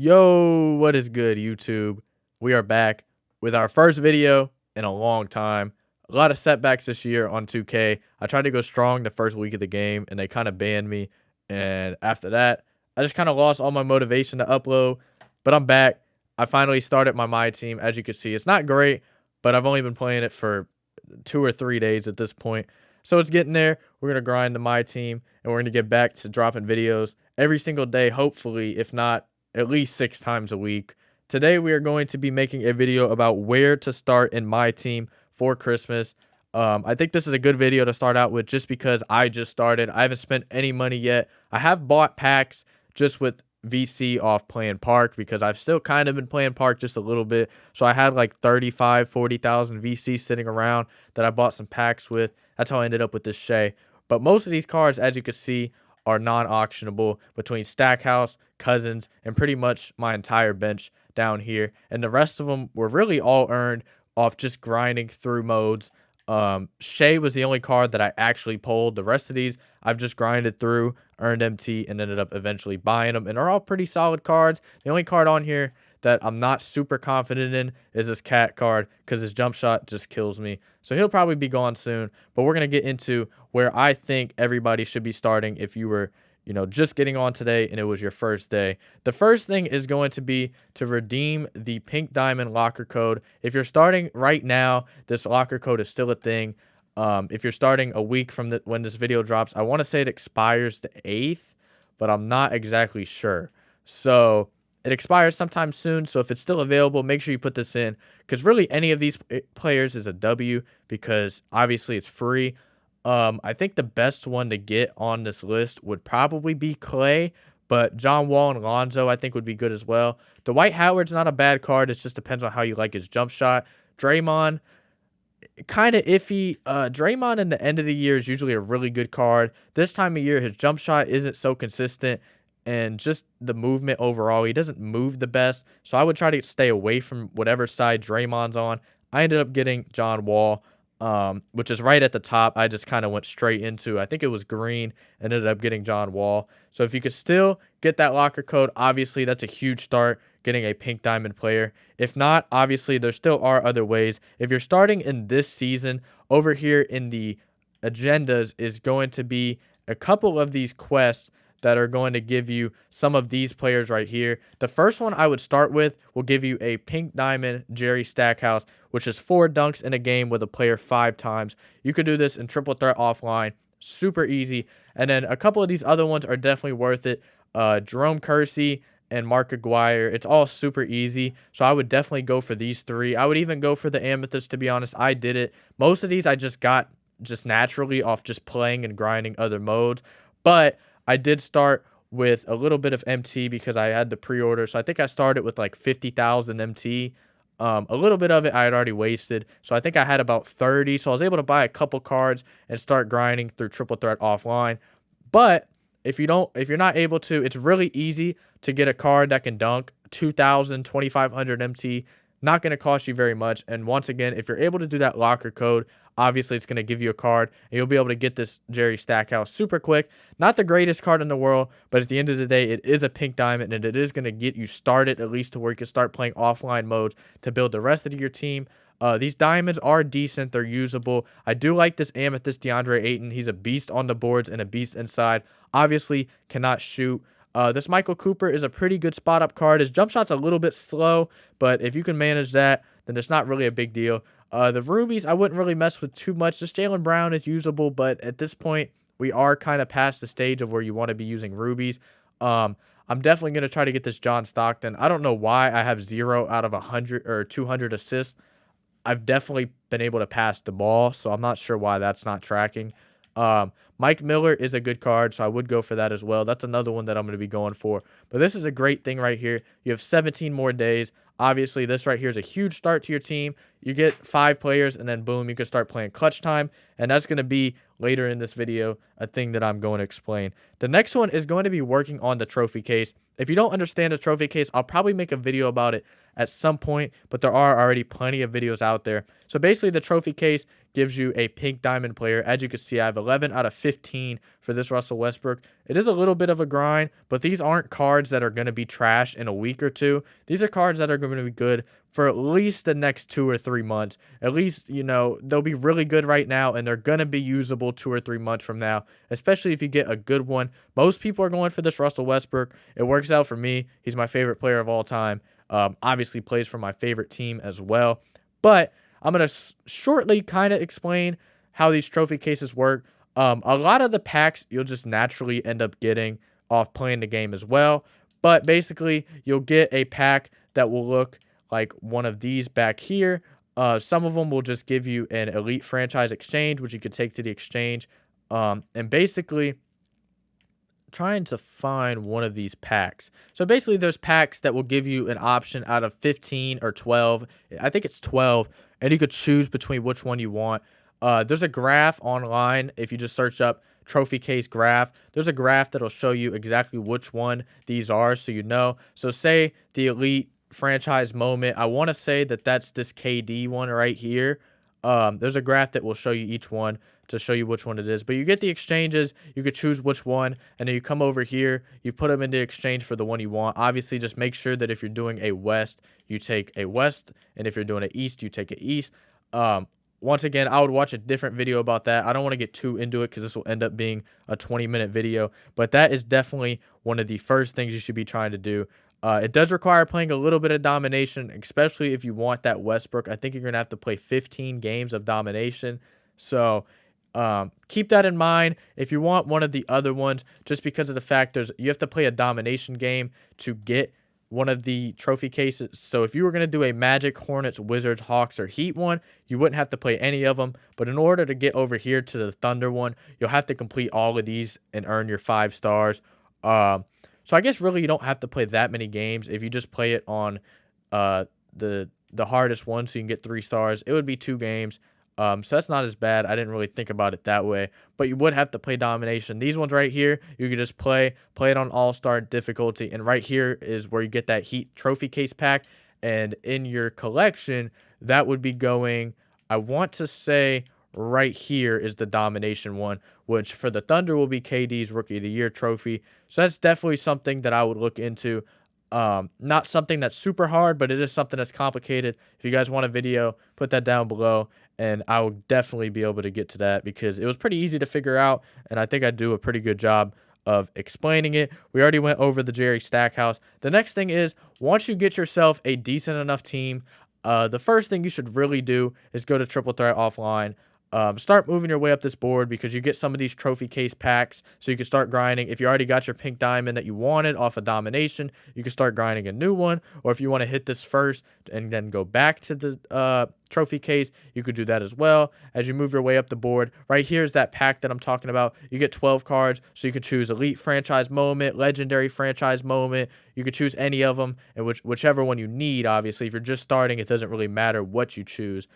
Yo, what is good, YouTube? We are back with our first video in a long time. A lot of setbacks this year on 2K. I tried to go strong the first week of the game, and they kind of banned me. And after that, I just kind of lost all my motivation to upload. But I'm back. I finally started my MyTeam. As you can see, it's not great, but I've only been playing it for 2 or 3 days at this point. So it's getting there. We're going to grind the MyTeam, and we're going to get back to dropping videos every single day, hopefully, if not at least 6 times a week. Today we are going to be making a video about where to start in MyTeam for Christmas. I think this is a good video to start out with just because I just started. I haven't spent any money yet. I have bought packs just with VC off playing Park because I've still kind of been playing Park just a little bit. So I had like 35, 40,000 VC sitting around that I bought some packs with. That's how I ended up with this Shay. But most of these cards, as you can see, are non-auctionable between Stackhouse, Cousins, and pretty much my entire bench down here. And the rest of them were really all earned off just grinding through modes. Shay was the only card that I actually pulled. The rest of these I've just grinded through, earned MT, and ended up eventually buying them. And are all pretty solid cards. The only card on here that I'm not super confident in is this Cat card because his jump shot just kills me. So he'll probably be gone soon. But we're going to get into where I think everybody should be starting if you were, just getting on today and it was your first day. The first thing is going to be to redeem the Pink Diamond locker code. If you're starting right now, this locker code is still a thing. If you're starting a week from when this video drops, I want to say it expires the 8th, but I'm not exactly sure. So it expires sometime soon, so if it's still available, make sure you put this in, because really any of these players is a W, because obviously it's free. I think the best one to get on this list would probably be Clay, but John Wall and Lonzo I think would be good as well. Dwight Howard's not a bad card, it just depends on how you like his jump shot. Draymond, kind of iffy. Draymond in the end of the year is usually a really good card. This time of year, his jump shot isn't so consistent, and just the movement overall, he doesn't move the best. So I would try to stay away from whatever side Draymond's on. I ended up getting John Wall, which is right at the top. I just kind of went straight into, I think it was green, and ended up getting John Wall. So if you could still get that locker code, obviously that's a huge start, getting a Pink Diamond player. If not, obviously there still are other ways. If you're starting in this season, over here in the agendas is going to be a couple of these quests that are going to give you some of these players right here. The first one I would start with will give you a Pink Diamond Jerry Stackhouse, which is 4 dunks in a game with a player 5 times. You could do this in triple threat offline. Super easy. And then a couple of these other ones are definitely worth it. Jerome Kersey and Mark Aguirre. It's all super easy. So I would definitely go for these 3. I would even go for the Amethyst, to be honest. I did it. Most of these I just got just naturally off just playing and grinding other modes. But I did start with a little bit of MT because I had the pre-order. So I think I started with like 50,000 MT. A little bit of it I had already wasted. So I think I had about 30. So I was able to buy a couple cards and start grinding through triple threat offline. But if you're not able to, it's really easy to get a card that can dunk 2,000, 2,500 MT. Not going to cost you very much. And once again, if you're able to do that locker code, obviously it's going to give you a card, and you'll be able to get this Jerry Stackhouse super quick. Not the greatest card in the world, but at the end of the day, it is a Pink Diamond, and it is going to get you started at least to where you can start playing offline modes to build the rest of your team. These diamonds are decent. They're usable. I do like this Amethyst DeAndre Ayton. He's a beast on the boards and a beast inside. Obviously, cannot shoot. This Michael Cooper is a pretty good spot-up card. His jump shot's a little bit slow, but if you can manage that, then it's not really a big deal. The rubies, I wouldn't really mess with too much. This Jaylen Brown is usable, but at this point, we are kind of past the stage of where you want to be using rubies. I'm definitely going to try to get this John Stockton. I don't know why I have 0 out of 100 or 200 assists. I've definitely been able to pass the ball, so I'm not sure why that's not tracking. Mike Miller is a good card, so I would go for that as well. That's another one that I'm going to be going for. But this is a great thing right here. You have 17 more days. Obviously, this right here is a huge start to your team. You get 5 players, and then boom, you can start playing clutch time. And that's going to be, later in this video, a thing that I'm going to explain. The next one is going to be working on the trophy case. If you don't understand the trophy case, I'll probably make a video about it at some point, but there are already plenty of videos out there. So basically, the trophy case gives you a pink diamond player. As you can see, I have 11 out of 15 for this Russell Westbrook. It is a little bit of a grind, but these aren't cards that are going to be trash in a week or two. These are cards that are going to be good for at least the next 2 or 3 months. At least, they'll be really good right now, and they're going to be usable 2 or 3 months from now, especially if you get a good one. Most people are going for this Russell Westbrook. It works out for me. He's my favorite player of all time. Obviously plays for my favorite team as well. But I'm going to shortly kind of explain how these trophy cases work. A lot of the packs you'll just naturally end up getting off playing the game as well. But basically, you'll get a pack that will look like one of these back here. Some of them will just give you an elite franchise exchange, which you could take to the exchange. And basically, trying to find one of these packs. So basically, there's packs that will give you an option out of 15 or 12. I think it's 12, and you could choose between which one you want. There's a graph online. If you just search up trophy case graph, there's a graph that'll show you exactly which one these are, so you know. So say the elite franchise moment, I want to say that that's this KD one right here. There's a graph that will show you each one to show you which one it is. But you get the exchanges, you could choose which one, and then you come over here, you put them into exchange for the one you want. Obviously, just make sure that if you're doing a west, you take a west, and if you're doing an east, you take an east. Once again, I would watch a different video about that. I don't want to get too into it because this will end up being a 20-minute video, but that is definitely one of the first things you should be trying to do. It does require playing a little bit of domination, especially if you want that Westbrook. I think you're going to have to play 15 games of domination. So keep that in mind. If you want one of the other ones, just because of the fact you have to play a domination game to get one of the trophy cases. So if you were going to do a Magic, Hornets, Wizards, Hawks, or Heat one, you wouldn't have to play any of them. But in order to get over here to the Thunder one, you'll have to complete all of these and earn your 5 stars. So I guess really you don't have to play that many games. If you just play it on the hardest one so you can get 3 stars, it would be 2 games. So that's not as bad. I didn't really think about it that way. But you would have to play domination. These ones right here, you could just play it on all-star difficulty. And right here is where you get that Heat trophy case pack. And in your collection, that would be going, I want to say right here is the domination one, which for the Thunder will be KD's Rookie of the Year trophy. So that's definitely something that I would look into. Not something that's super hard, but it is something that's complicated. If you guys want a video, put that down below, and I will definitely be able to get to that because it was pretty easy to figure out, and I think I do a pretty good job of explaining it. We already went over the Jerry Stackhouse. The next thing is, once you get yourself a decent enough team, the first thing you should really do is go to Triple Threat Offline. Start moving your way up this board because you get some of these trophy case packs, so you can start grinding. If you already got your pink diamond that you wanted off of domination, you can start grinding a new one. Or if you want to hit this first and then go back to the trophy case, you could do that as well. As you move your way up the board, right here is that pack that I'm talking about. You get 12 cards, so you can choose elite franchise moment, legendary franchise moment. You could choose any of them, and whichever one you need. Obviously, if you're just starting, it doesn't really matter what you choose.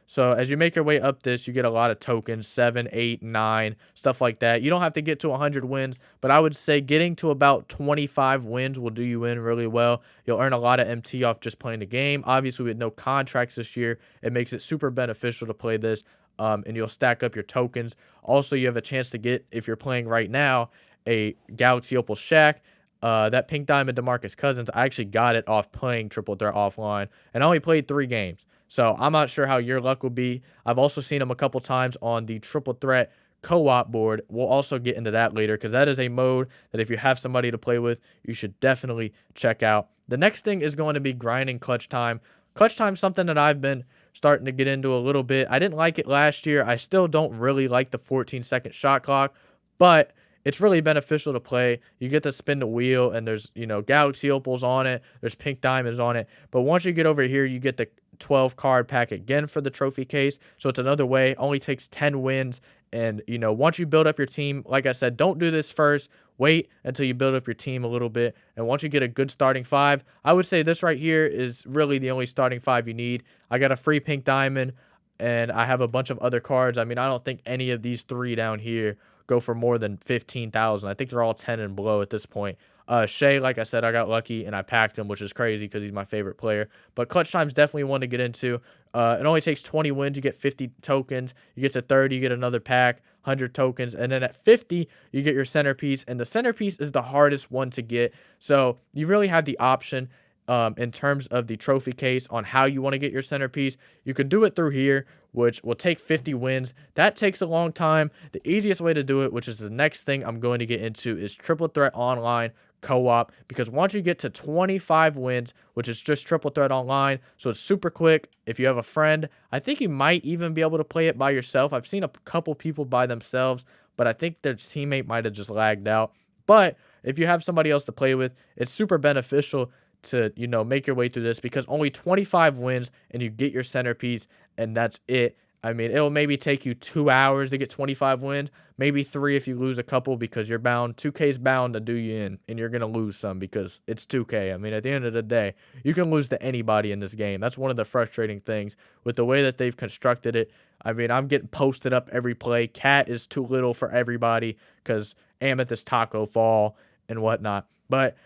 So as you make your way up this, you get a lot of tokens, 7, 8, 9, stuff like that. You don't have to get to 100 wins, but I would say getting to about 25 wins will do you in really well. You'll earn a lot of MT off just playing the game. Obviously, with no contracts this year, it makes it super beneficial to play this, and you'll stack up your tokens. Also, you have a chance to get, if you're playing right now, a Galaxy Opal Shaq. That pink diamond DeMarcus Cousins, I actually got it off playing Triple Threat Offline, and I only played 3 games. So I'm not sure how your luck will be. I've also seen him a couple times on the Triple Threat co-op board. We'll also get into that later because that is a mode that if you have somebody to play with, you should definitely check out. The next thing is going to be grinding clutch time. Clutch time is something that I've been starting to get into a little bit. I didn't like it last year. I still don't really like the 14-second shot clock, but it's really beneficial to play. You get to spin the wheel, and there's, Galaxy Opals on it. There's pink diamonds on it. But once you get over here, you get the 12 card pack again for the trophy case. So it's another way. Only takes 10 wins. And, once you build up your team, like I said, don't do this first. Wait until you build up your team a little bit. And once you get a good starting 5, I would say this right here is really the only starting 5 you need. I got a free pink diamond, and I have a bunch of other cards. I mean, I don't think any of these 3 down here go for more than 15,000. I think they're all 10 and below at this point. Shea, like I said, I got lucky and I packed him, which is crazy because he's my favorite player. But clutch time's definitely one to get into. It only takes 20 wins, you get 50 tokens. You get to 30, you get another pack, 100 tokens. And then at 50, you get your centerpiece. And the centerpiece is the hardest one to get. So you really have the option in terms of the trophy case on how you want to get your centerpiece. You could do it through here, which will take 50 wins. That takes a long time. The easiest way to do it, which is the next thing I'm going to get into, is Triple Threat Online co-op, because once you get to 25 wins, which is just Triple Threat Online, so it's super quick. If you have a friend, I think you might even be able to play it by yourself. I've seen a couple people by themselves, but I think their teammate might have just lagged out. But if you have somebody else to play with, it's super beneficial to, you know, make your way through this, because only 25 wins and you get your centerpiece, and that's it. I mean, it'll maybe take you 2 hours to get 25 wins, maybe 3 if you lose a couple, because you're bound. 2K's bound to do you in, and you're going to lose some because it's 2K. I mean, at the end of the day, you can lose to anybody in this game. That's one of the frustrating things with the way that they've constructed it. I mean, I'm getting posted up every play. Cat is too little for everybody because Amethyst Taco fall and whatnot. But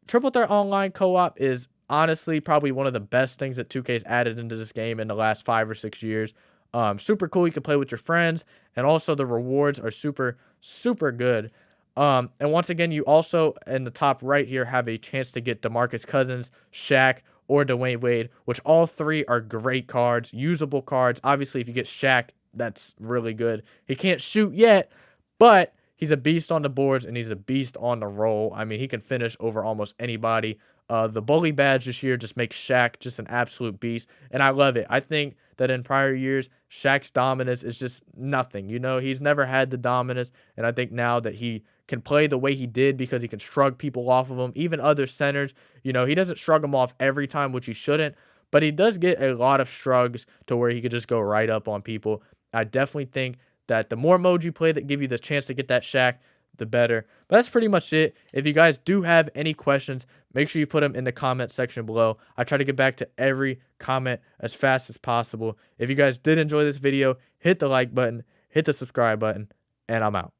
Triple Threat Online co-op is honestly probably one of the best things that 2K's added into this game in the last 5 or 6 years. Super cool. You can play with your friends, and also the rewards are super, super good. And once again, you also in the top right here have a chance to get DeMarcus Cousins, Shaq, or Dwayne Wade, which all three are great cards, usable cards. Obviously, if you get Shaq, that's really good. He can't shoot yet, but he's a beast on the boards, and he's a beast on the roll. I mean, he can finish over almost anybody. The bully badge this year just makes Shaq just an absolute beast, and I love it. I think that in prior years, Shaq's dominance is just nothing. You know, he's never had the dominance, and I think now that he can play the way he did because he can shrug people off of him, even other centers, you know, he doesn't shrug them off every time, which he shouldn't, but he does get a lot of shrugs to where he could just go right up on people. I definitely think that the more modes you play that give you the chance to get that Shaq, the better. But that's pretty much it. If you guys do have any questions, make sure you put them in the comment section below. I try to get back to every comment as fast as possible. If you guys did enjoy this video, hit the like button, hit the subscribe button, and I'm out.